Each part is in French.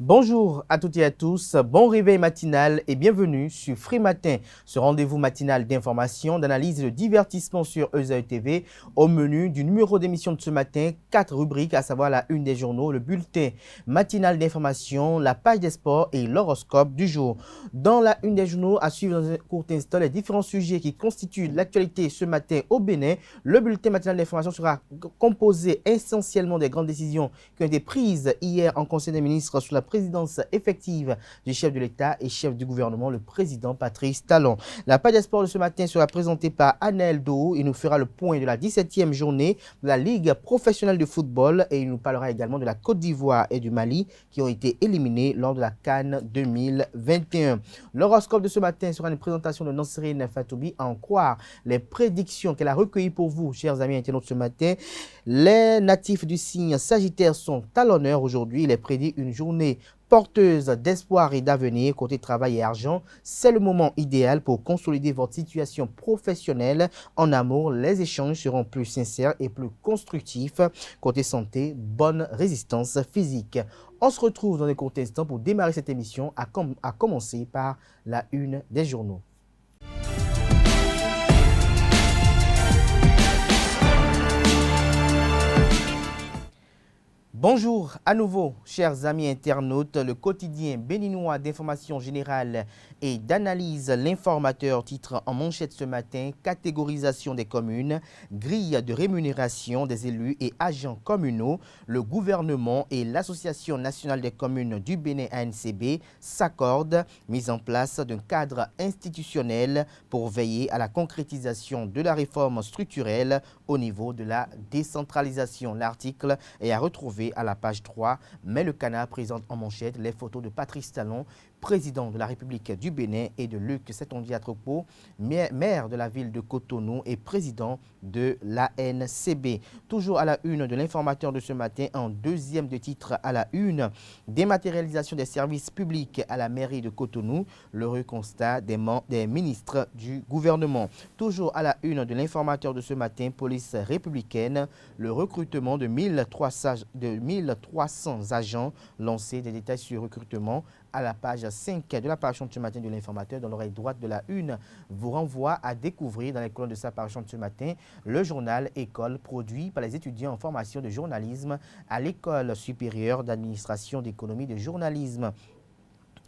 Bonjour à toutes et à tous, bon réveil matinal et bienvenue sur Free Matin, ce rendez-vous matinal d'information, d'analyse et de divertissement sur EZAE TV. Au menu du numéro d'émission de ce matin, 4 rubriques, à savoir la une des journaux, le bulletin matinal d'information, la page des sports et l'horoscope du jour. Dans la une des journaux, à suivre dans un court instant les différents sujets qui constituent l'actualité ce matin au Bénin. Le bulletin matinal d'information sera composé essentiellement des grandes décisions qui ont été prises hier en Conseil des ministres sous la présidence effective du chef de l'État et chef du gouvernement, le président Patrice Talon. La page des sports de ce matin sera présentée par Anel Dou. Il nous fera le point de la 17e journée de la Ligue professionnelle de football et il nous parlera également de la Côte d'Ivoire et du Mali qui ont été éliminés lors de la CAN 2021. L'horoscope de ce matin sera une présentation de Nansérine Fatoubi, à en croire les prédictions qu'elle a recueillies pour vous, chers amis internautes, ce matin. Les natifs du signe Sagittaire sont à l'honneur aujourd'hui. Il est prédit une journée porteuse d'espoir et d'avenir côté travail et argent. C'est le moment idéal pour consolider votre situation professionnelle. En amour, les échanges seront plus sincères et plus constructifs. Côté santé, bonne résistance physique. On se retrouve dans un court instant pour démarrer cette émission, à commencer par la une des journaux. Bonjour à nouveau, chers amis internautes. Le quotidien béninois d'information générale et d'analyse, l'informateur, titre en manchette ce matin: catégorisation des communes, grille de rémunération des élus et agents communaux. Le gouvernement et l'Association nationale des communes du Bénin ANCB s'accordent. Mise en place d'un cadre institutionnel pour veiller à la concrétisation de la réforme structurelle au niveau de la décentralisation. L'article est à retrouver à la page 3, mais le Canard présente en manchette les photos de Patrice Talon, président de la République du Bénin, et de Luc Setondia Atropo, maire de la ville de Cotonou et président de l'ANCB. Toujours à la une de l'informateur de ce matin, en deuxième de titre à la une: dématérialisation des services publics à la mairie de Cotonou, l'heureux constat des ministres du gouvernement. Toujours à la une de l'informateur de ce matin, police républicaine, le recrutement de 1300 agents lancés. Des détails sur le recrutement à la page 5 de la parution de ce matin de l'informateur. Dans l'oreille droite de la une vous renvoie à découvrir dans les colonnes de sa parution de ce matin le journal École, produit par les étudiants en formation de journalisme à l'École supérieure d'administration d'économie de journalisme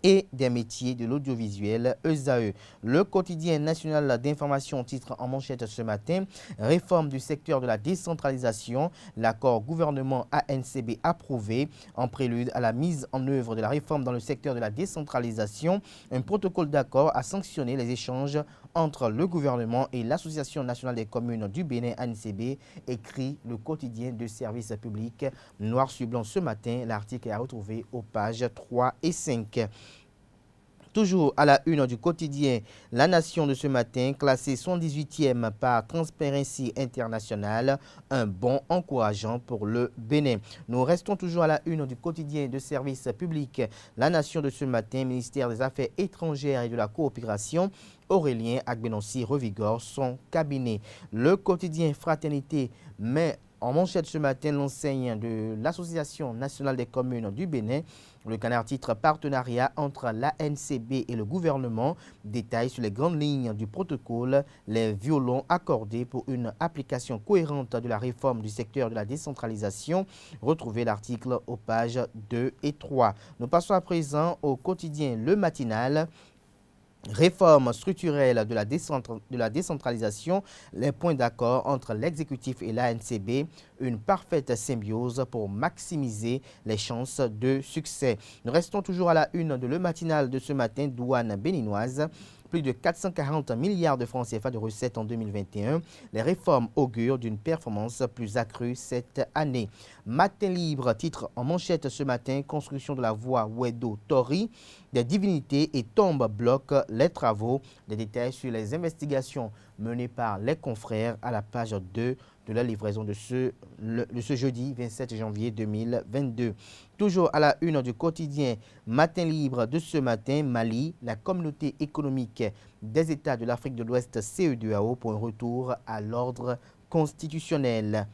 et des métiers de l'audiovisuel, EZAE. Le quotidien national d'information titre en manchette ce matin: réforme du secteur de la décentralisation, l'accord gouvernement ANCB approuvé. En prélude à la mise en œuvre de la réforme dans le secteur de la décentralisation, un protocole d'accord a sanctionné les échanges entre le gouvernement et l'Association nationale des communes du Bénin ANCB, écrit le quotidien de service public noir sur blanc ce matin. L'article est à retrouver aux pages 3 et 5. Toujours à la une du quotidien La Nation de ce matin, classé 118e par Transparency International, un bond encourageant pour le Bénin. Nous restons toujours à la une du quotidien de service public La Nation de ce matin, ministère des Affaires étrangères et de la coopération, Aurélien Agbenonsi revigore son cabinet. Le quotidien Fraternité met en manchette ce matin l'enseigne de l'Association nationale des communes du Bénin. Le Canard titre partenariat entre l'ANCB et le gouvernement. Détail sur les grandes lignes du protocole, les violons accordés pour une application cohérente de la réforme du secteur de la décentralisation. Retrouvez l'article aux pages 2 et 3. Nous passons à présent au quotidien Le Matinal. Réforme structurelle de la décentralisation, les points d'accord entre l'exécutif et l'ANCB, une parfaite symbiose pour maximiser les chances de succès. Nous restons toujours à la une de Le Matinal de ce matin, douane béninoise. Plus de 440 milliards de francs CFA de recettes en 2021. Les réformes augurent d'une performance plus accrue cette année. Matin libre titre en manchette ce matin: construction de la voie Ouedo-Tori. Des divinités et tombes bloquent les travaux. Des détails sur les investigations menées par les confrères à la page 2 de la livraison de ce jeudi 27 janvier 2022. Toujours à la une du quotidien Matin libre de ce matin, Mali, la communauté économique des États de l'Afrique de l'Ouest CEDEAO pour un retour à l'ordre constitutionnel.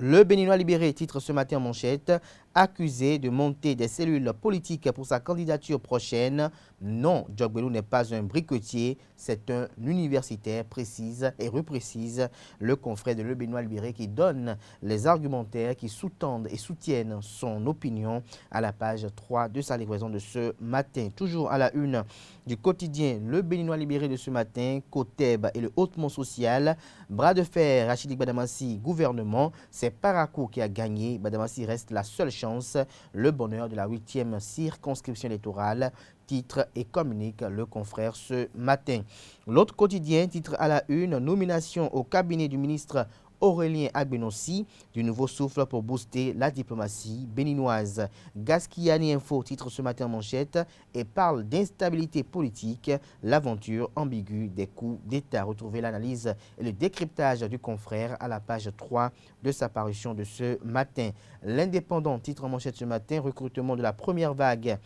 Le Béninois libéré titre ce matin en manchette: accusé de monter des cellules politiques pour sa candidature prochaine. Non, Jock Bello n'est pas un briquetier, c'est un universitaire, précise et reprécise le confrère de Le Béninois Libéré qui donne les argumentaires qui sous-tendent et soutiennent son opinion à la page 3 de sa livraison de ce matin. Toujours à la une du quotidien Le Béninois Libéré de ce matin, Koteb et le hautement social, bras de fer, Rachidi Badamassi, gouvernement, c'est Parakou qui a gagné. Badamassi reste la seule chance, le bonheur de la 8e circonscription électorale, titre et communique le confrère ce matin. L'autre quotidien titre à la une, nomination au cabinet du ministre Aurélien Agbenossi, du nouveau souffle pour booster la diplomatie béninoise. Gaskiani Info titre ce matin en manchette et parle d'instabilité politique, l'aventure ambiguë des coups d'État. Retrouvez l'analyse et le décryptage du confrère à la page 3 de sa parution de ce matin. L'Indépendant titre en manchette ce matin, recrutement de la première vague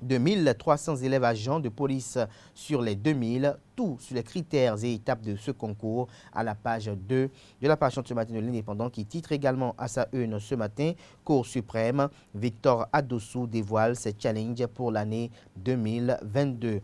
de 1300 élèves agents de police sur les 2000, tout sur les critères et étapes de ce concours à la page 2 de la page de ce matin de l'Indépendant qui titre également à sa une ce matin, Cour suprême, Victor Adossou dévoile ses challenges pour l'année 2022.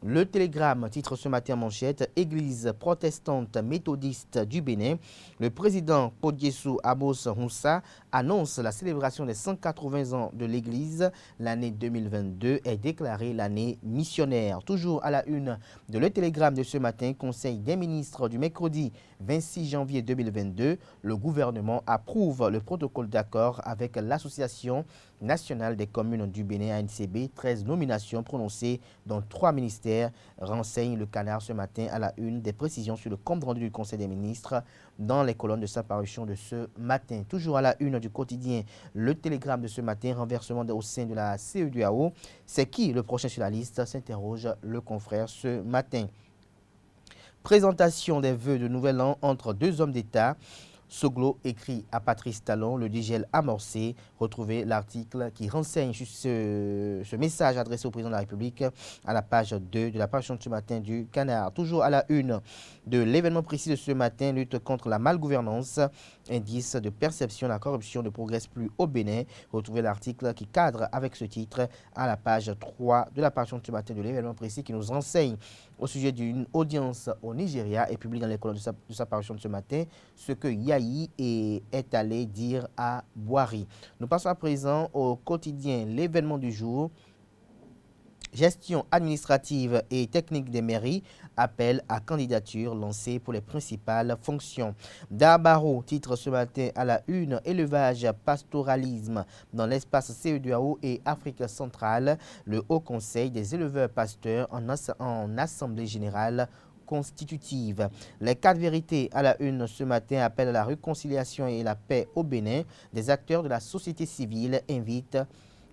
Le Télégramme titre ce matin en manchette, Église protestante méthodiste du Bénin. Le président Podiesu Amos Houssa annonce la célébration des 180 ans de l'Église. L'année 2022 est déclarée l'année missionnaire. Toujours à la une de Le Télégramme de ce matin, Conseil des ministres du mercredi 26 janvier 2022. Le gouvernement approuve le protocole d'accord avec l'Association nationale des communes du Bénin ANCB. 13 nominations prononcées dans 3 ministères. Renseigne le Canard ce matin à la une des précisions sur le compte rendu du Conseil des ministres dans les colonnes de sa parution de ce matin. Toujours à la une du quotidien, le Télégramme de ce matin, renversement au sein de la CEDEAO. C'est qui le prochain sur la liste, s'interroge le confrère ce matin. Présentation des vœux de Nouvel An entre deux hommes d'État. Soglo écrit à Patrice Talon, le dégel amorcé. Retrouvez l'article qui renseigne sur ce message adressé au président de la République à la page 2 de la page de ce matin du Canard. Toujours à la une de l'événement précis de ce matin, lutte contre la malgouvernance, indice de perception de la corruption ne progresse plus au Bénin. Retrouvez l'article qui cadre avec ce titre à la page 3 de la page de ce matin de l'événement précis qui nous renseigne au sujet d'une audience au Nigeria et publie dans les colonnes de sa parution de ce matin ce que Yahi est allé dire à Boari. Nous passons à présent au quotidien l'événement du jour. Gestion administrative et technique des mairies, appel à candidature lancé pour les principales fonctions. Darbaro titre ce matin à la une, élevage, pastoralisme dans l'espace CEDEAO et Afrique centrale. Le Haut Conseil des éleveurs pasteurs en assemblée générale constitutive. Les 4 vérités à la une ce matin appellent à la réconciliation et la paix au Bénin. Des acteurs de la société civile invitent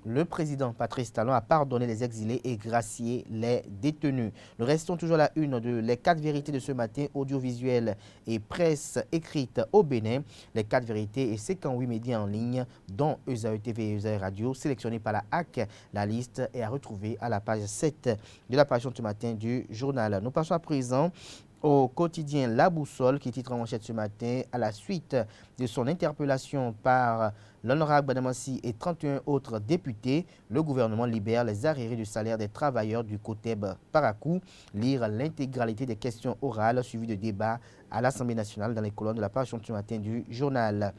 le président Patrice Talon a pardonné les exilés et gracié les détenus. Nous restons toujours à la une de les 4 vérités de ce matin, audiovisuel et presse écrite au Bénin. Les 4 vérités et 58 médias en ligne, dont ESAE TV et ESAE Radio, sélectionnés par la HAC. La liste est à retrouver à la page 7 de la page de ce matin du journal. Nous passons à présent au quotidien La Boussole qui titre en manchette ce matin à la suite de son interpellation par l'honorable Badamassi et 31 autres députés. Le gouvernement libère les arriérés du salaire des travailleurs du Koteb Parakou. Lire l'intégralité des questions orales suivies de débats à l'Assemblée nationale dans les colonnes de la page de ce matin du journal.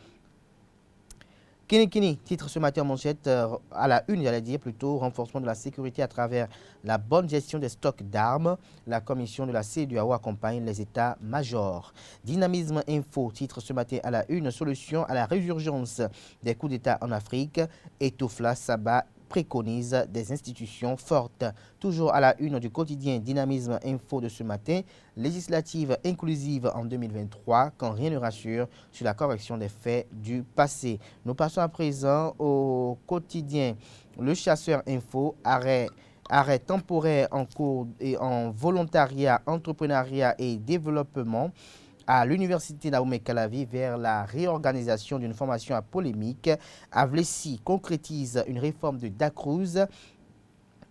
Kini titre ce matin en manchette à la une, j'allais dire plutôt, renforcement de la sécurité à travers la bonne gestion des stocks d'armes. La commission de la CEDEAO accompagne les états-majors. Dynamisme Info titre ce matin à la une, solution à la résurgence des coups d'État en Afrique. Etoufla Saba préconise des institutions fortes. Toujours à la une du quotidien Dynamisme Info de ce matin, législative inclusive en 2023, quand rien ne rassure sur la correction des faits du passé. Nous passons à présent au quotidien Le Chasseur Info, arrêt temporaire en cours et en volontariat, entrepreneuriat et développement à l'université Naoumé Calavi vers la réorganisation d'une formation à polémique. Avlessi concrétise une réforme de Dacruz.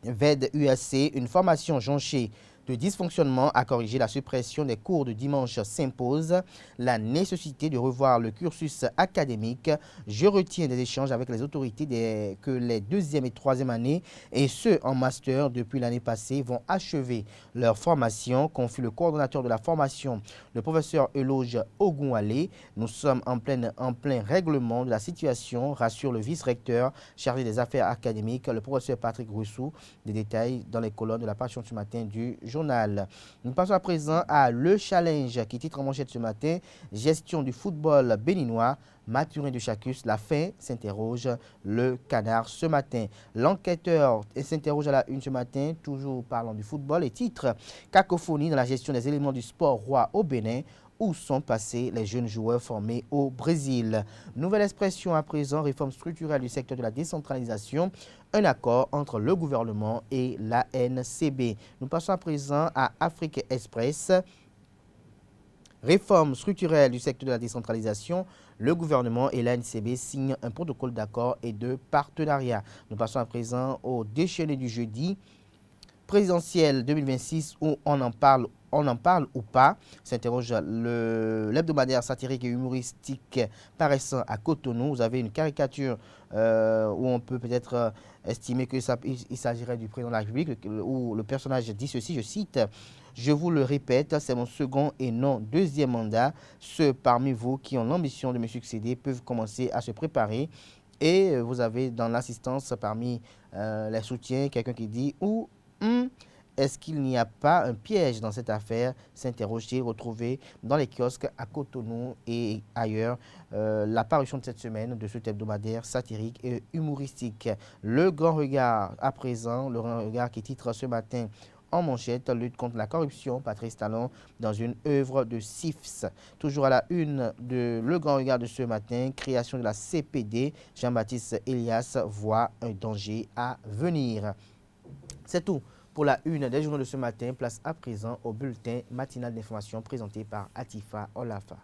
VED UAC, une formation jonchée de dysfonctionnement à corriger. La suppression des cours de dimanche s'impose. La nécessité de revoir le cursus académique. Je retiens des échanges avec les autorités que les deuxième et troisième années et ceux en master depuis l'année passée vont achever leur formation, confie le coordonnateur de la formation, le professeur Eloge Ogunwale. Nous sommes en plein règlement de la situation, rassure le vice-recteur chargé des affaires académiques, le professeur Patrick Roussou. Des détails dans les colonnes de la page ce matin du journal. Nous passons à présent à Le Challenge qui titre en manchette ce matin « Gestion du football béninois ». Mathurin de Chacus, la fin, s'interroge le Canard ce matin. L'enquêteur s'interroge à la une ce matin, toujours parlant du football, et titre « Cacophonie dans la gestion des éléments du sport roi au Bénin ». Où sont passés les jeunes joueurs formés au Brésil? Nouvelle expression à présent, réforme structurelle du secteur de la décentralisation, un accord entre le gouvernement et l'ANCB. Nous passons à présent à Afrique Express. Réforme structurelle du secteur de la décentralisation, le gouvernement et l'ANCB signent un protocole d'accord et de partenariat. Nous passons à présent au déchaîné du jeudi présidentiel 2026 où on en parle ou pas, s'interroge l'hebdomadaire satirique et humoristique paraissant à Cotonou. Vous avez une caricature où on peut peut-être estimer qu'il s'agirait du président de la République, où le personnage dit ceci, je cite « Je vous le répète, c'est mon second et non deuxième mandat. Ceux parmi vous qui ont l'ambition de me succéder peuvent commencer à se préparer. » Et vous avez dans l'assistance parmi les soutiens quelqu'un qui dit « ou est-ce qu'il n'y a pas un piège dans cette affaire ?» s'interroger, retrouver dans les kiosques à Cotonou et ailleurs la parution de cette semaine de cet hebdomadaire satirique et humoristique. Le grand regard à présent, le grand regard qui titre ce matin en manchette, lutte contre la corruption, Patrice Talon dans une œuvre de CIFS. Toujours à la une de Le Grand Regard de ce matin, création de la CPD, Jean-Baptiste Elias voit un danger à venir. C'est tout pour la une des journaux de ce matin. Place à présent au bulletin matinal d'information présenté par Atifa Olafa.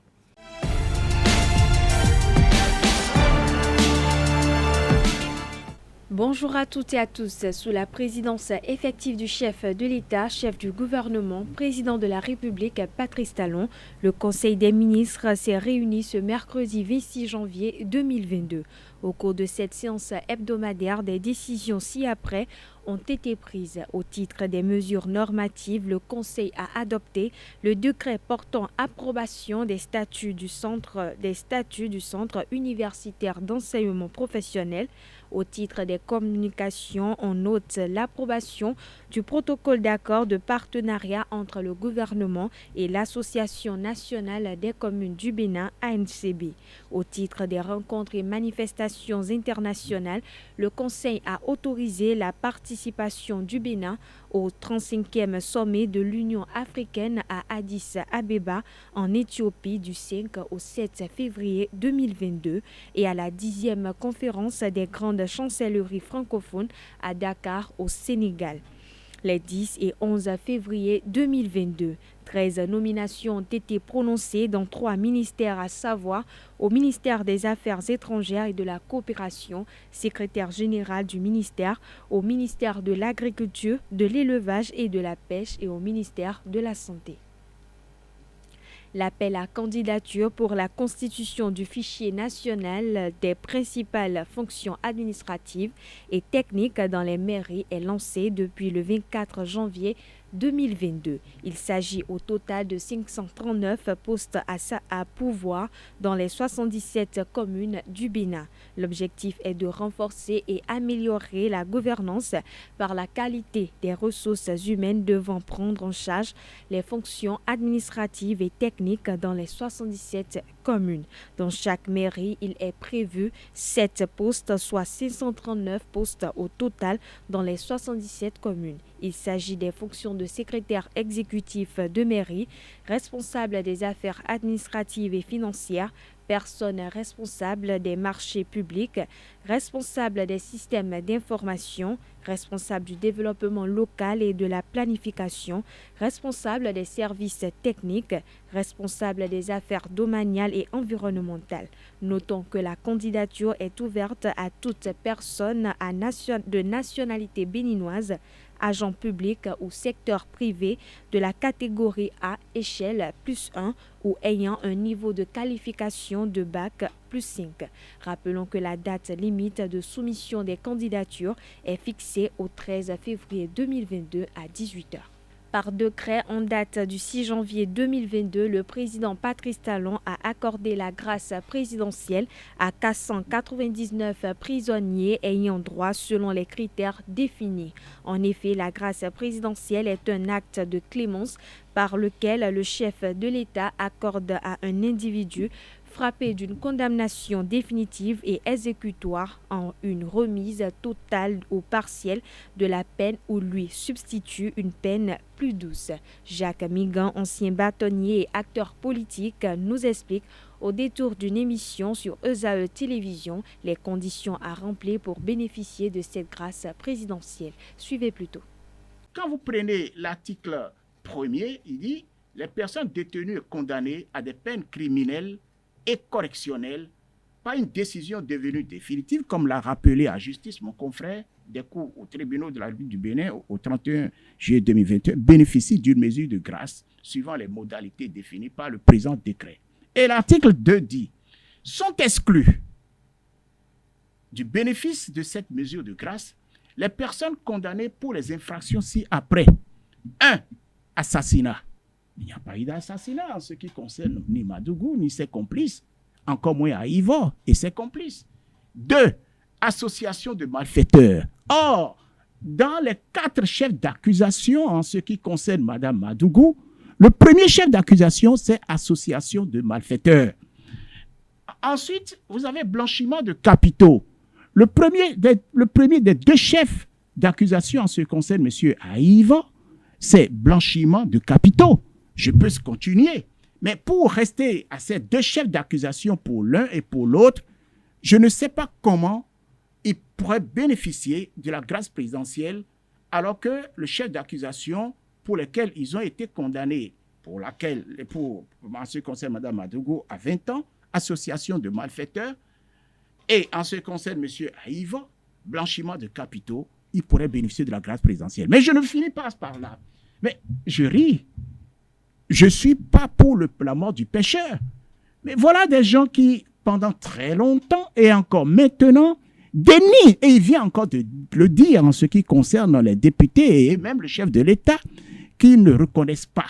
Bonjour à toutes et à tous. Sous la présidence effective du chef de l'État, chef du gouvernement, président de la République, Patrice Talon, le Conseil des ministres s'est réuni ce mercredi 26 janvier 2022. Au cours de cette séance hebdomadaire, des décisions ci-après ont été prises. Au titre des mesures normatives, le Conseil a adopté le décret portant approbation des statuts du Centre universitaire d'enseignement professionnel. Au titre des communications, on note l'approbation du protocole d'accord de partenariat entre le gouvernement et l'Association nationale des communes du Bénin, ANCB. Au titre des rencontres et manifestations internationales, le Conseil a autorisé la participation du Bénin au 35e sommet de l'Union africaine à Addis Abeba en Éthiopie du 5 au 7 février 2022 et à la 10e conférence des grandes chancelleries francophones à Dakar au Sénégal les 10 et 11 février 2022. 13 nominations ont été prononcées dans 3 ministères, à savoir au ministère des Affaires étrangères et de la coopération, secrétaire général du ministère, au ministère de l'Agriculture, de l'Élevage et de la Pêche et au ministère de la Santé. L'appel à candidature pour la constitution du fichier national des principales fonctions administratives et techniques dans les mairies est lancé depuis le 24 janvier 2022. Il s'agit au total de 539 postes à pouvoir dans les 77 communes du Bénin. L'objectif est de renforcer et améliorer la gouvernance par la qualité des ressources humaines devant prendre en charge les fonctions administratives et techniques dans les 77 communes. Dans chaque mairie, il est prévu 7 postes, soit 539 postes au total dans les 77 communes. Il s'agit des fonctions de secrétaire exécutif de mairie, responsable des affaires administratives et financières, personne responsable des marchés publics, responsable des systèmes d'information, responsable du développement local et de la planification, responsable des services techniques, responsable des affaires domaniales et environnementales. Notons que la candidature est ouverte à toute personne de nationalité béninoise agents publics ou secteur privé de la catégorie A, échelle +1 ou ayant un niveau de qualification de bac +5. Rappelons que la date limite de soumission des candidatures est fixée au 13 février 2022 à 18h. Par décret en date du 6 janvier 2022, le président Patrice Talon a accordé la grâce présidentielle à 499 prisonniers ayant droit selon les critères définis. En effet, la grâce présidentielle est un acte de clémence par lequel le chef de l'État accorde à un individu frappé d'une condamnation définitive et exécutoire en une remise totale ou partielle de la peine ou lui substitue une peine plus douce. Jacques Migan, ancien bâtonnier et acteur politique, nous explique au détour d'une émission sur ESAE Télévision les conditions à remplir pour bénéficier de cette grâce présidentielle. Suivez plutôt. Quand vous prenez l'article 1er, il dit « Les personnes détenues et condamnées à des peines criminelles et correctionnelle par une décision devenue définitive, comme l'a rappelé à justice mon confrère des cours au tribunal de la République du Bénin au 31 juillet 2021, bénéficie d'une mesure de grâce suivant les modalités définies par le présent décret. » Et l'article 2 dit « Sont exclus du bénéfice de cette mesure de grâce les personnes condamnées pour les infractions ci-après. 1. Assassinat. Il n'y a pas eu d'assassinat en ce qui concerne ni Madougou, ni ses complices, encore moins à Ivor et ses complices. 2. Association de malfaiteurs. Or, dans les 4 chefs d'accusation en ce qui concerne Mme Madougou, le premier chef d'accusation, c'est association de malfaiteurs. Ensuite, vous avez blanchiment de capitaux. Le premier des 2 chefs d'accusation en ce qui concerne M. Ivor, c'est blanchiment de capitaux. Je peux continuer. Mais pour rester à ces 2 chefs d'accusation pour l'un et pour l'autre, je ne sais pas comment ils pourraient bénéficier de la grâce présidentielle alors que le chef d'accusation pour lequel ils ont été condamnés, en ce qui concerne Mme Madougou, à 20 ans, association de malfaiteurs, et en ce qui concerne M. Aïva, blanchiment de capitaux, ils pourraient bénéficier de la grâce présidentielle. Mais je ne finis pas par là. Mais je ris. Je ne suis pas pour la mort du pécheur. Mais voilà des gens qui, pendant très longtemps et encore maintenant, dénient, et il vient encore de le dire en ce qui concerne les députés et même le chef de l'État, qui ne reconnaissent pas.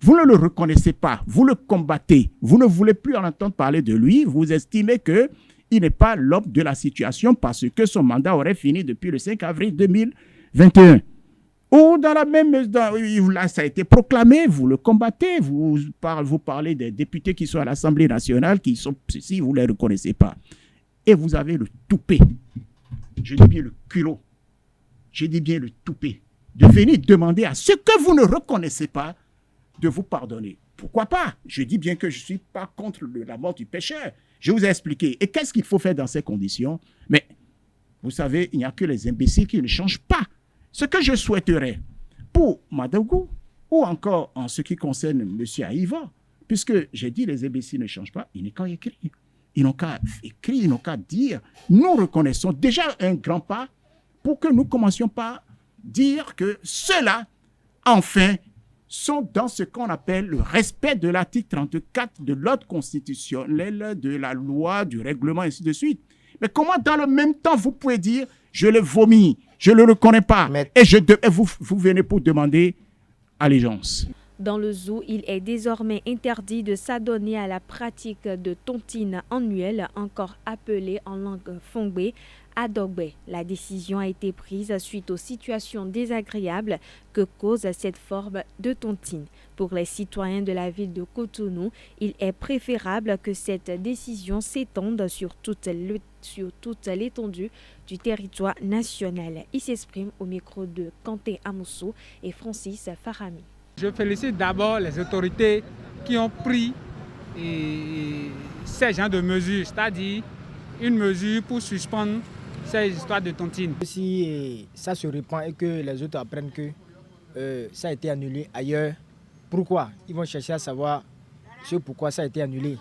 Vous ne le reconnaissez pas, vous le combattez, vous ne voulez plus en entendre parler de lui, vous estimez qu'il n'est pas l'homme de la situation parce que son mandat aurait fini depuis le 5 avril 2021. Ou dans la même... là, ça a été proclamé, vous le combattez, vous parlez des députés qui sont à l'Assemblée nationale, qui sont ceci, vous ne les reconnaissez pas. Et vous avez le toupet, je dis bien le culot, je dis bien le toupet, de venir demander à ceux que vous ne reconnaissez pas de vous pardonner. Pourquoi pas? Je dis bien que je ne suis pas contre la mort du pécheur. Je vous ai expliqué. Et qu'est-ce qu'il faut faire dans ces conditions? Mais vous savez, il n'y a que les imbéciles qui ne changent pas. Ce que je souhaiterais pour Madougou, ou encore en ce qui concerne M. Aïva, puisque j'ai dit les imbéciles ne changent pas, ils n'ont qu'à écrire. Ils n'ont qu'à écrire, ils n'ont qu'à dire. Nous reconnaissons déjà un grand pas pour que nous commencions par dire que ceux-là, enfin, sont dans ce qu'on appelle le respect de l'article 34 de l'ordre constitutionnel, de la loi, du règlement, ainsi de suite. Mais comment dans le même temps vous pouvez dire je le vomis, je ne le reconnais pas, et vous venez pour demander allégeance? Dans le zoo, il est désormais interdit de s'adonner à la pratique de tontine annuelle, encore appelée en langue fongbe adogbe. La décision a été prise suite aux situations désagréables que cause cette forme de tontine. Pour les citoyens de la ville de Cotonou, il est préférable que cette décision s'étende sur toute l'étendue du territoire national. Il s'exprime au micro de Kanté Amoussou et Francis Farami. Je félicite d'abord les autorités qui ont pris ces genres de mesures, c'est-à-dire une mesure pour suspendre ces histoires de tontine. Si ça se répand et que les autres apprennent que ça a été annulé ailleurs, pourquoi? Ils vont chercher à savoir pourquoi ça a été annulé.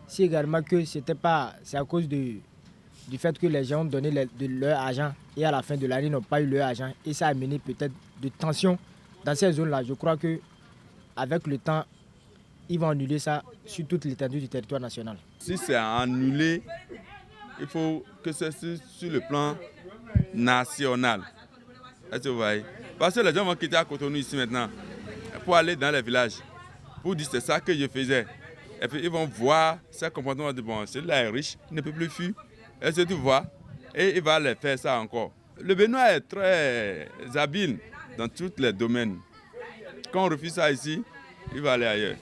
Si également que c'est à cause de du fait que les gens ont donné de leur argent et à la fin de l'année n'ont pas eu leur argent. Et ça a amené peut-être de tensions dans ces zones-là. Je crois qu'avec le temps, ils vont annuler ça sur toute l'étendue du territoire national. Si c'est annulé, il faut que ce soit sur le plan national. Est-ce que vous voyez? Parce que les gens vont quitter à Cotonou ici maintenant pour aller dans les villages. Pour dire c'est ça que je faisais. Et puis ils vont voir ces comportements de bon, celui-là est riche, il ne peut plus fuir. Est-ce que tu vois? Et il va les faire ça encore. Le Béninois est très habile dans tous les domaines. Quand on refuse ça ici, il va aller ailleurs.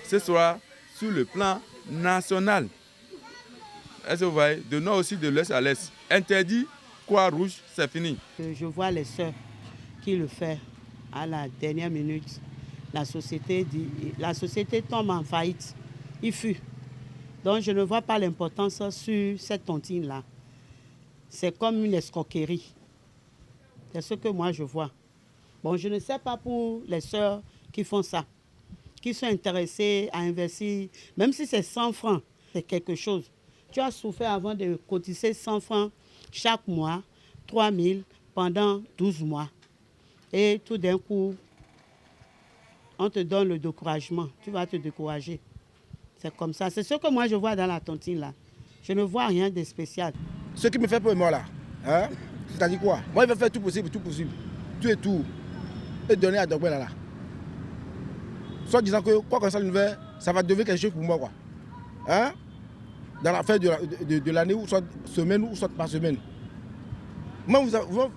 Ce soit sur le plan national. Est-ce que vous voyez? De nord aussi, de l'est à l'est. Interdit, Croix-Rouge, c'est fini. Je vois les sœurs qui le font à la dernière minute. La société tombe en faillite. Il fuit. Donc je ne vois pas l'importance sur cette tontine-là. C'est comme une escroquerie. C'est ce que moi je vois. Bon, je ne sais pas pour les sœurs qui font ça, qui sont intéressées à investir, même si c'est 100 francs, c'est quelque chose. Tu as souffert avant de cotiser 100 francs chaque mois, 3 000 pendant 12 mois. Et tout d'un coup, on te donne le découragement. Tu vas te décourager. C'est comme ça. C'est ce que moi je vois dans la tontine là. Je ne vois rien de spécial. Ce qui me fait peur moi là, hein, c'est-à-dire quoi? Moi, il va faire tout possible, tout et tout, et donner à Dogbe là. Soit disant que quoi que ça nouvelle, ça va devenir quelque chose pour moi quoi. Hein? Dans la fin de l'année, ou soit semaine, ou soit par semaine. Moi,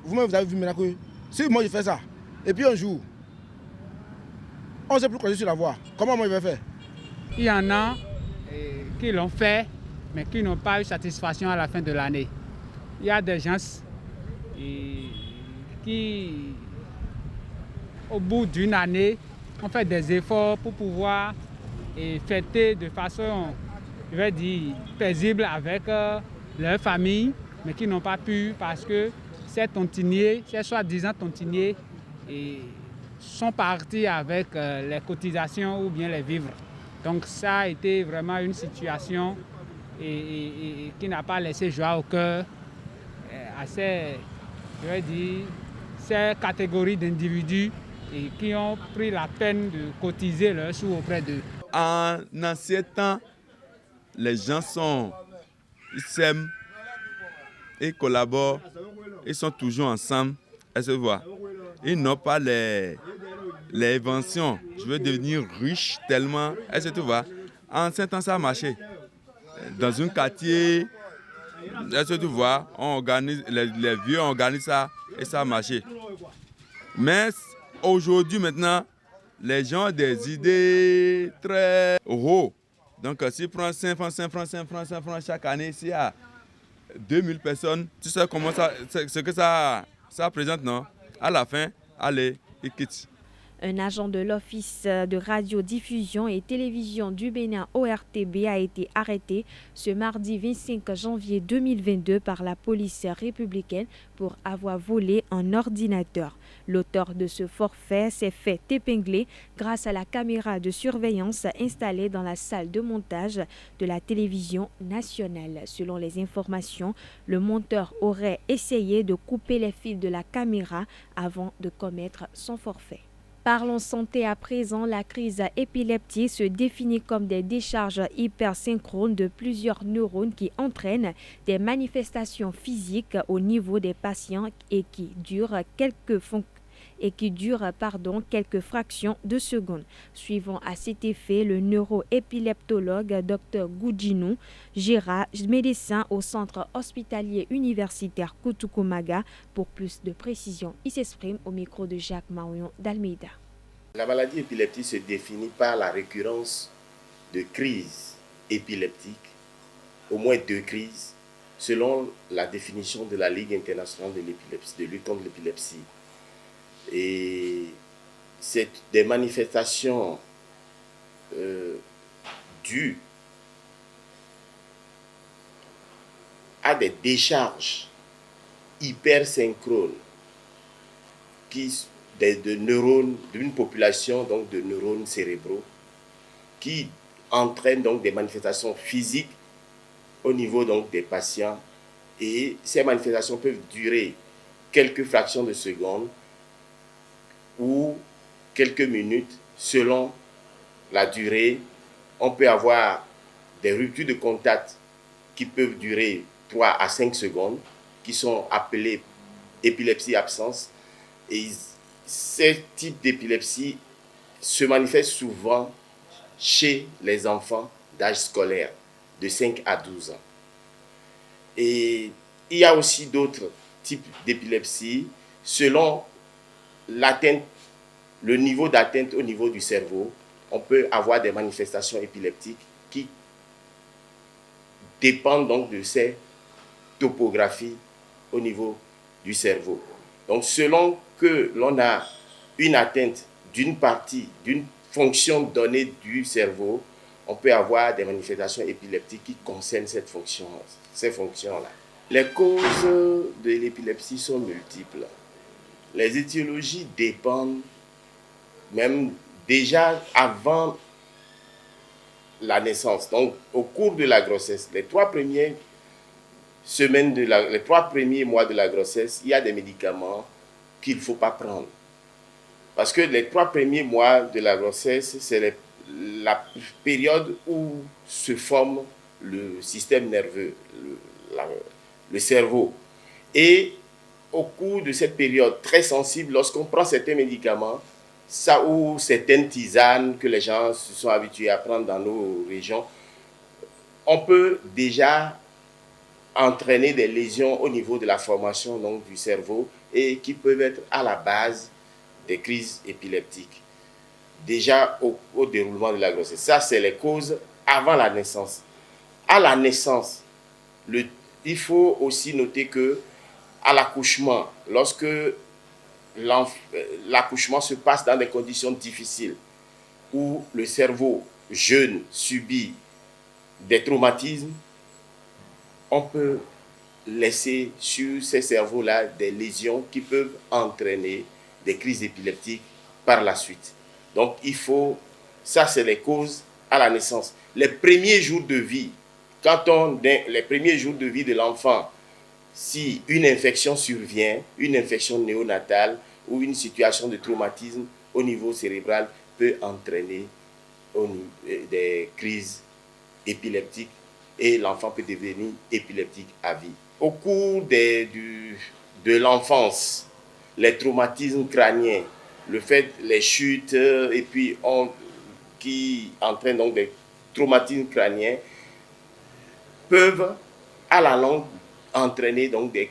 vous avez vu maintenant que si moi je fais ça, et puis un jour, on ne sait plus quoi je suis sur la voie. Comment moi je vais faire? Il y en a qui l'ont fait, mais qui n'ont pas eu satisfaction à la fin de l'année. Il y a des gens qui, au bout d'une année, ont fait des efforts pour pouvoir fêter de façon, je vais dire, paisible avec leur famille, mais qui n'ont pas pu parce que ces tontiniers, ces soi-disant tontiniers, sont partis avec les cotisations ou bien les vivres. Donc ça a été vraiment une situation qui n'a pas laissé joie au cœur à ces catégories d'individus qui ont pris la peine de cotiser leurs sous auprès d'eux. En ancien temps, les gens ils s'aiment, ils collaborent, ils sont toujours ensemble, elles se voient. Ils n'ont pas les inventions. Je veux devenir riche tellement, est-ce que tu vois? En ancien temps, ça a marché. Dans un quartier, est-ce que tu vois, on organise, les vieux organisent ça et ça a marché. Mais aujourd'hui, maintenant, les gens ont des idées très hautes. Donc, si tu prends 5 francs chaque année, s'il y a 2000 personnes, tu sais comment ce que ça présente, non? À la fin, allez, ils quittent. Un agent de l'Office de radiodiffusion et télévision du Bénin ORTB a été arrêté ce mardi 25 janvier 2022 par la police républicaine pour avoir volé un ordinateur. L'auteur de ce forfait s'est fait épingler grâce à la caméra de surveillance installée dans la salle de montage de la télévision nationale. Selon les informations, le monteur aurait essayé de couper les fils de la caméra avant de commettre son forfait. Parlons santé à présent. La crise épileptique se définit comme des décharges hypersynchrones de plusieurs neurones qui entraînent des manifestations physiques au niveau des patients et qui durent quelques fractions de secondes. Suivant à cet effet le neuroépileptologue Dr Goudjinou Gérard, médecin au centre hospitalier universitaire Koutoukoumaga. Pour plus de précision, il s'exprime au micro de Jacques Maouillon d'Almeida. La maladie épileptique se définit par la récurrence de crises épileptiques, au moins 2 crises, selon la définition de la Ligue internationale de l'épilepsie, de lutte contre l'épilepsie. Et c'est des manifestations dues à des décharges hypersynchrones de neurones, d'une population donc de neurones cérébraux qui entraînent donc des manifestations physiques au niveau donc des patients et ces manifestations peuvent durer quelques fractions de secondes ou quelques minutes selon la durée. On peut avoir des ruptures de contact qui peuvent durer 3 à 5 secondes, qui sont appelées épilepsie absence. Et ces types d'épilepsie se manifestent souvent chez les enfants d'âge scolaire, de 5 à 12 ans. Et il y a aussi d'autres types d'épilepsie selon l'atteinte, le niveau d'atteinte au niveau du cerveau. On peut avoir des manifestations épileptiques qui dépendent donc de ces topographies au niveau du cerveau. Donc selon que l'on a une atteinte d'une partie, d'une fonction donnée du cerveau, on peut avoir des manifestations épileptiques qui concernent ces fonctions-là. Les causes de l'épilepsie sont multiples. Les étiologies dépendent même déjà avant la naissance. Donc, au cours de la grossesse, les 3 premiers mois de la grossesse, il y a des médicaments qu'il ne faut pas prendre. Parce que les 3 premiers mois de la grossesse, c'est la période où se forme le système nerveux, le cerveau. Et au cours de cette période très sensible, lorsqu'on prend certains médicaments, ça ou certaines tisanes que les gens se sont habitués à prendre dans nos régions, on peut déjà entraîner des lésions au niveau de la formation donc, du cerveau et qui peuvent être à la base des crises épileptiques, déjà au déroulement de la grossesse. Ça, c'est les causes avant la naissance. À la naissance, il faut aussi noter que à l'accouchement, lorsque l'accouchement se passe dans des conditions difficiles, où le cerveau jeune subit des traumatismes, on peut laisser sur ces cerveaux-là des lésions qui peuvent entraîner des crises épileptiques par la suite. Donc ça c'est les causes à la naissance. Les premiers jours de vie, les premiers jours de vie de l'enfant, si une infection survient, une infection néonatale ou une situation de traumatisme au niveau cérébral peut entraîner des crises épileptiques et l'enfant peut devenir épileptique à vie. Au cours de l'enfance, les traumatismes crâniens, les chutes et puis qui entraînent donc des traumatismes crâniens peuvent à la longue entraîner donc des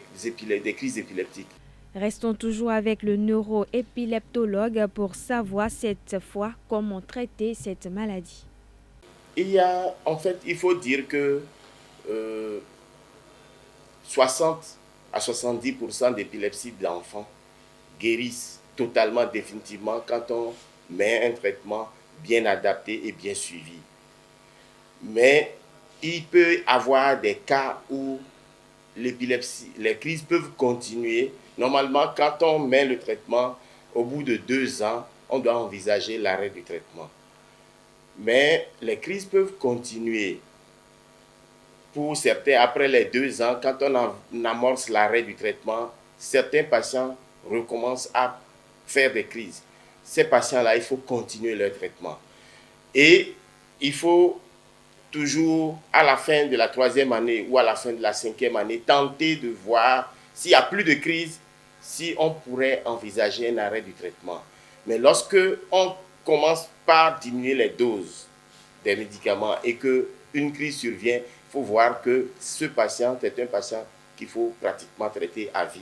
crises épileptiques. Restons toujours avec le neuroépileptologue pour savoir cette fois comment traiter cette maladie. Il faut dire que 60 à 70% d'épilepsie d'enfants guérissent totalement, définitivement, quand on met un traitement bien adapté et bien suivi. Mais il peut y avoir des cas où les crises peuvent continuer. Normalement, quand on met le traitement, au bout de 2 ans, on doit envisager l'arrêt du traitement. Mais les crises peuvent continuer. Pour certains, après les 2 ans, quand on amorce l'arrêt du traitement, certains patients recommencent à faire des crises. Ces patients-là, il faut continuer leur traitement. Et il faut toujours, à la fin de la 3e année ou à la fin de la 5e année, tenter de voir s'il n'y a plus de crise, si on pourrait envisager un arrêt du traitement. Mais lorsque on commence par diminuer les doses des médicaments et qu'une crise survient, il faut voir que ce patient est un patient qu'il faut pratiquement traiter à vie.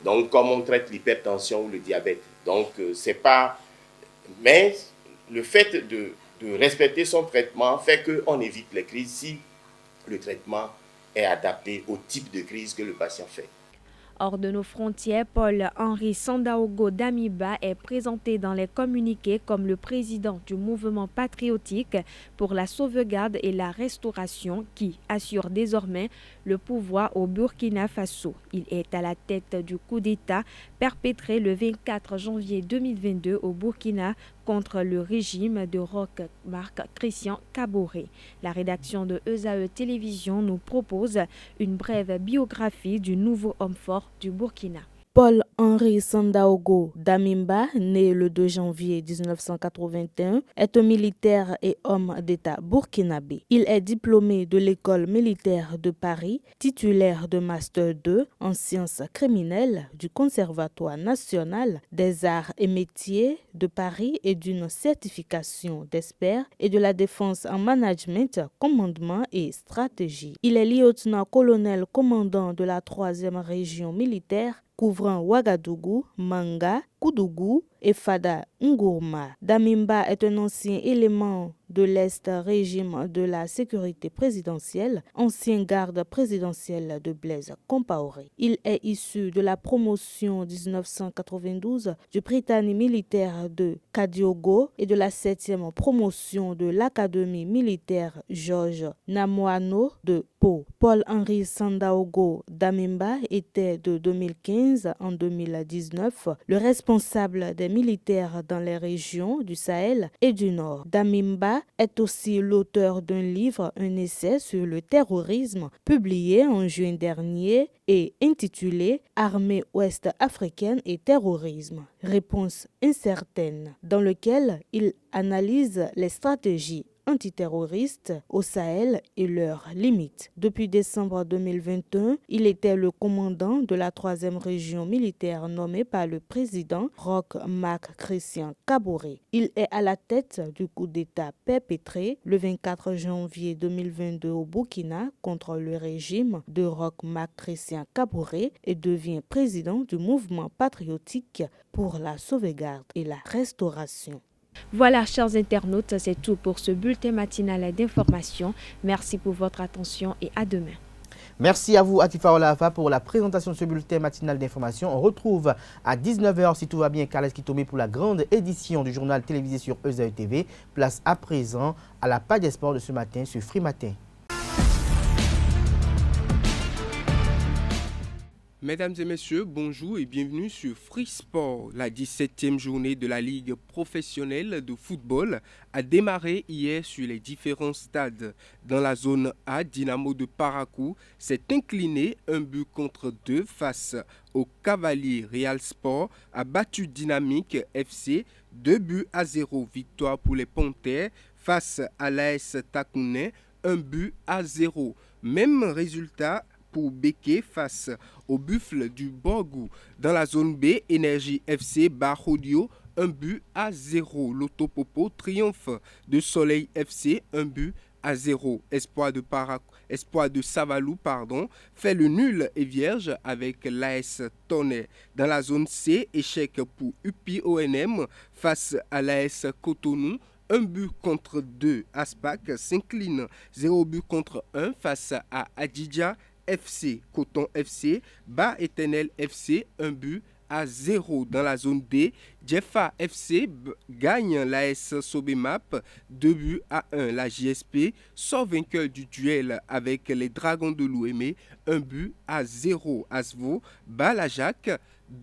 Donc, comme on traite l'hypertension ou le diabète. Donc, c'est pas... Mais le fait de respecter son traitement fait qu'on évite les crises si le traitement est adapté au type de crise que le patient fait. Hors de nos frontières, Paul-Henri Sandaogo Damiba est présenté dans les communiqués comme le président du mouvement patriotique pour la sauvegarde et la restauration qui assure désormais le pouvoir au Burkina Faso. Il est à la tête du coup d'État perpétré le 24 janvier 2022 au Burkina contre le régime de Roch Marc Christian Kaboré. La rédaction de ESAE Télévision nous propose une brève biographie du nouveau homme fort du Burkina. Paul-Henri Sandaogo Damiba, né le 2 janvier 1981, est un militaire et homme d'État burkinabé. Il est diplômé de l'école militaire de Paris, titulaire de Master 2 en sciences criminelles du Conservatoire national des arts et métiers de Paris et d'une certification d'expert et de la défense en management, commandement et stratégie. Il est lieutenant-colonel commandant de la 3e région militaire couvrant Ouagadougou, Manga, Koudougou et Fada Ngourma. Damimba est un ancien élément de l'ex-régime de la sécurité présidentielle, ancien garde présidentiel de Blaise Compaoré. Il est issu de la promotion 1992 du Britannique militaire de Kadiogo et de la 7e promotion de l'Académie militaire Georges Namoano de Pau. Paul-Henri Sandaogo Damiba était de 2015 en 2019 le responsable des militaires dans les régions du Sahel et du Nord. Damimba est aussi l'auteur d'un livre, un essai sur le terrorisme, publié en juin dernier et intitulé « Armée ouest-africaine et terrorisme. Réponse incertaine », dans lequel il analyse les stratégies antiterroristes au Sahel et leurs limites. Depuis décembre 2021, il était le commandant de la 3e région militaire nommé par le président Roch Marc Christian Kaboré. Il est à la tête du coup d'État perpétré le 24 janvier 2022 au Burkina contre le régime de Roch Marc Christian Kaboré et devient président du mouvement patriotique pour la sauvegarde et la restauration. Voilà, chers internautes, c'est tout pour ce bulletin matinal d'information. Merci pour votre attention et à demain. Merci à vous, Atifa Olafa, pour la présentation de ce bulletin matinal d'information. On retrouve à 19h, si tout va bien, Carles Kitomé pour la grande édition du journal télévisé sur ESAE TV. Place à présent à la page des sports de ce matin sur Free Matin. Mesdames et messieurs, bonjour et bienvenue sur Free Sport. La 17e journée de la Ligue professionnelle de football a démarré hier sur les différents stades. Dans la zone A, Dynamo de Parakou s'est incliné 1-2 face au Cavalier. Real Sport a battu Dynamique FC 2-0. Victoire pour les Panthères face à l'AS Takouné 1-0. Même résultat pour Béké face au Buffle du Borgou. Dans la zone B, Énergie FC bat Rodio 1-0. Loto Popo triomphe de Soleil FC 1-0. Espoir de Savalou fait le nul et vierge avec l'AS Tonnerre. Dans la zone C, échec pour UPI ONM face à l'AS Cotonou. 1-2. Aspac s'incline 0-1 face à Adidja FC. Coton FC bat Éternel FC 1-0. Dans la zone D, Jeffa FC gagne l'AS Sobemap 2-1. La JSP sort vainqueur du duel avec les Dragons de l'Ouémé 1-0. Asvo bat la Jacques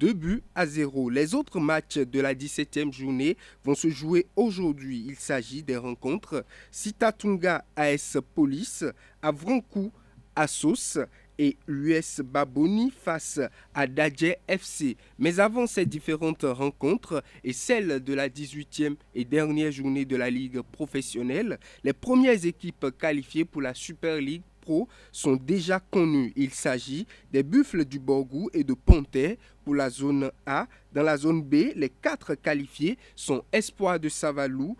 2-0. Les autres matchs de la 17e journée vont se jouer aujourd'hui. Il s'agit des rencontres Sitatunga AS Police, Avrankou Assos et l'US Baboni face à Dadje FC. Mais avant ces différentes rencontres et celle de la 18e et dernière journée de la Ligue professionnelle, les premières équipes qualifiées pour la Super League Pro sont déjà connues. Il s'agit des Buffles du Borgou et de Panthères pour la zone A. Dans la zone B, les 4 qualifiés sont Espoir de Savalou,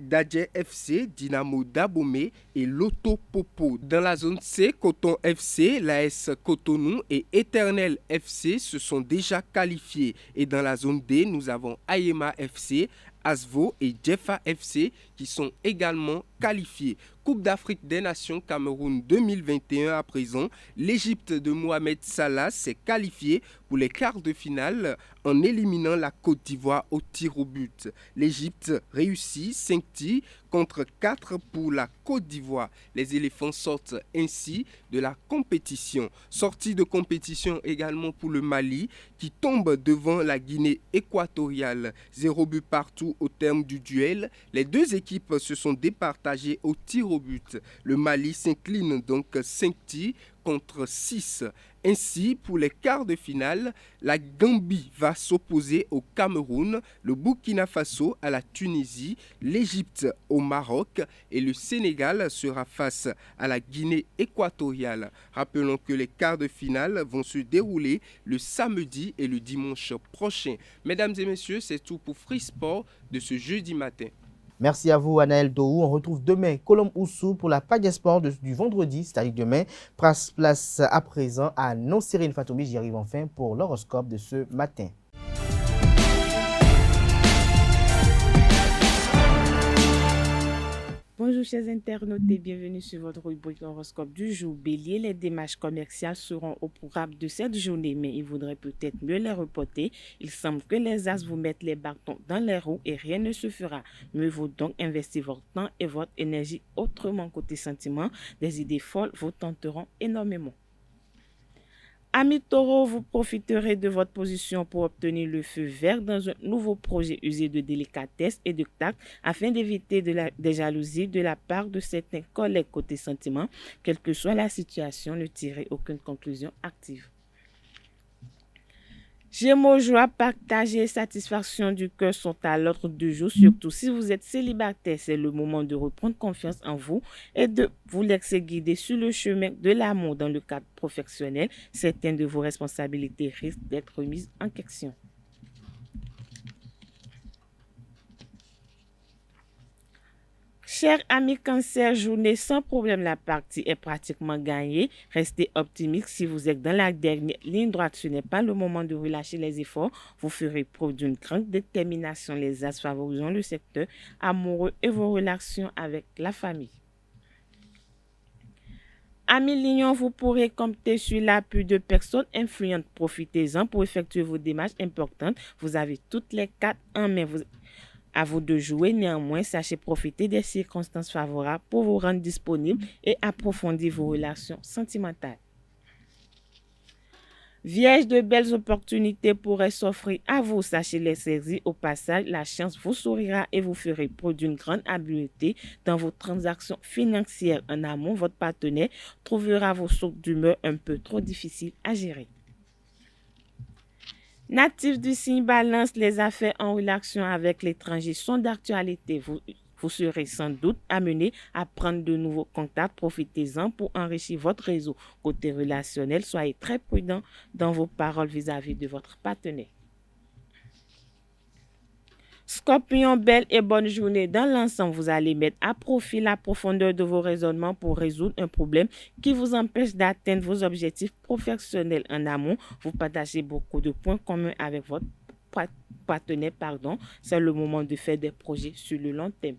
Dadje FC, Dynamo d'Abomey et Loto Popo. Dans la zone C, Coton FC, l'AS Cotonou et Éternel FC se sont déjà qualifiés. Et dans la zone D, nous avons Ayema FC, Asvo et Jeffa FC qui sont également qualifiés. Coupe d'Afrique des Nations Cameroun 2021 à présent, l'Égypte de Mohamed Salah s'est qualifiée pour les quarts de finale en éliminant la Côte d'Ivoire au tir au but. L'Égypte réussit 5 tirs contre 4 pour la Côte d'Ivoire. Les éléphants sortent ainsi de la compétition. Sortie de compétition également pour le Mali qui tombe devant la Guinée équatoriale. 0 but partout au terme du duel. Les deux équipes se sont départagées au tir au but. Le Mali s'incline donc 5 tirs contre 6. Ainsi, pour les quarts de finale, la Gambie va s'opposer au Cameroun, le Burkina Faso à la Tunisie, l'Égypte au Maroc et le Sénégal sera face à la Guinée équatoriale. Rappelons que les quarts de finale vont se dérouler le samedi et le dimanche prochain. Mesdames et messieurs, c'est tout pour Free Sport de ce jeudi matin. Merci à vous, Anaël Dohou. On retrouve demain Colombe Oussou pour la page des sports du vendredi, c'est-à-dire demain. Place à présent à Non-Sérine Fatoumi. J'y arrive enfin pour l'horoscope de ce matin. Bonjour chers internautes et bienvenue sur votre rubrique horoscope du jour. Bélier, les démarches commerciales seront au programme de cette journée, mais il vaudrait peut-être mieux les reporter. Il semble que les as vous mettent les bâtons dans les roues et rien ne se fera. Mieux vaut donc investir votre temps et votre énergie autrement. Côté sentiment, des idées folles vous tenteront énormément. Amis taureaux, vous profiterez de votre position pour obtenir le feu vert dans un nouveau projet usé de délicatesse et de tact afin d'éviter des jalousies de la part de certains collègues. Côté sentiment, quelle que soit la situation, ne tirez aucune conclusion active. Gémeaux, joie, partage et satisfaction du cœur sont à l'ordre du jour. Surtout si vous êtes célibataire, c'est le moment de reprendre confiance en vous et de vous laisser guider sur le chemin de l'amour. Dans le cadre professionnel, certaines de vos responsabilités risquent d'être remises en question. Chers amis Cancer, journée sans problème, la partie est pratiquement gagnée. Restez optimiste si vous êtes dans la dernière ligne droite. Ce n'est pas le moment de relâcher les efforts. Vous ferez preuve d'une grande détermination. Les as favorisant le secteur amoureux et vos relations avec la famille. Amis Lion, vous pourrez compter sur l'appui de personnes influentes. Profitez-en pour effectuer vos démarches importantes. Vous avez toutes les cartes en main. À vous de jouer, néanmoins, sachez profiter des circonstances favorables pour vous rendre disponible et approfondir vos relations sentimentales. Vierge, de belles opportunités pourraient s'offrir à vous. Sachez les saisir au passage. La chance vous sourira et vous ferez preuve d'une grande habileté dans vos transactions financières. En amont, votre partenaire trouvera vos sautes d'humeur un peu trop difficiles à gérer. Natifs du signe Balance, les affaires en relation avec l'étranger sont d'actualité. Vous serez sans doute amené à prendre de nouveaux contacts. Profitez-en pour enrichir votre réseau. Côté relationnel, soyez très prudent dans vos paroles vis-à-vis de votre partenaire. Scorpion, belle et bonne journée. Dans l'ensemble, vous allez mettre à profit la profondeur de vos raisonnements pour résoudre un problème qui vous empêche d'atteindre vos objectifs professionnels. En amont, vous partagez beaucoup de points communs avec votre partenaire. C'est le moment de faire des projets sur le long terme.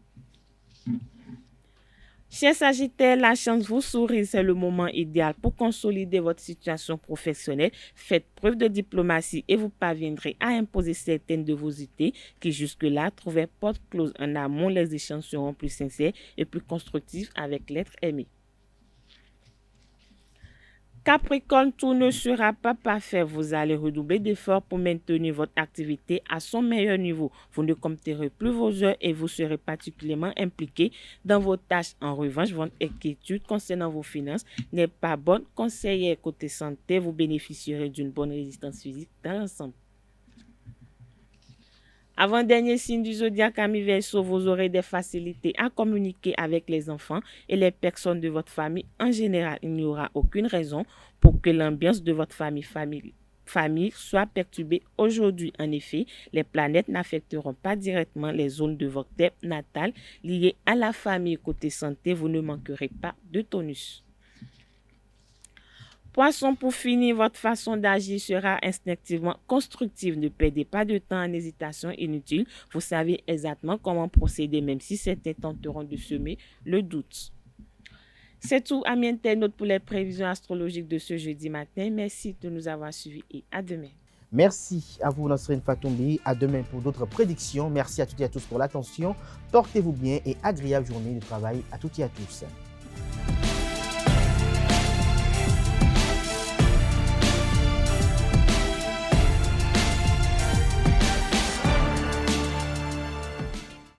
Chers Sagittaires, la chance vous sourit, c'est le moment idéal pour consolider votre situation professionnelle. Faites preuve de diplomatie et vous parviendrez à imposer certaines de vos idées qui jusque-là trouvaient porte close. En amont, les échanges seront plus sincères et plus constructifs avec l'être aimé. Capricorne, tout ne sera pas parfait. Vous allez redoubler d'efforts pour maintenir votre activité à son meilleur niveau. Vous ne compterez plus vos heures et vous serez particulièrement impliqué dans vos tâches. En revanche, votre inquiétude concernant vos finances n'est pas bonne conseillère. Côté santé, vous bénéficierez d'une bonne résistance physique dans l'ensemble. Avant-dernier signe du zodiaque, amis Verseau, vous aurez des facilités à communiquer avec les enfants et les personnes de votre famille en général. Il n'y aura aucune raison pour que l'ambiance de votre famille soit perturbée aujourd'hui. En effet, les planètes n'affecteront pas directement les zones de votre thème natal liées à la famille. Côté santé, vous ne manquerez pas de tonus. Poisson, pour finir, votre façon d'agir sera instinctivement constructive. Ne perdez pas de temps en hésitation inutile. Vous savez exactement comment procéder, même si certains tenteront de semer le doute. C'est tout, amis internautes, pour les prévisions astrologiques de ce jeudi matin. Merci de nous avoir suivis et à demain. Merci à vous, Nasrine Fatoumbi. À demain pour d'autres prédictions. Merci à toutes et à tous pour l'attention. Portez-vous bien et agréable journée de travail à toutes et à tous.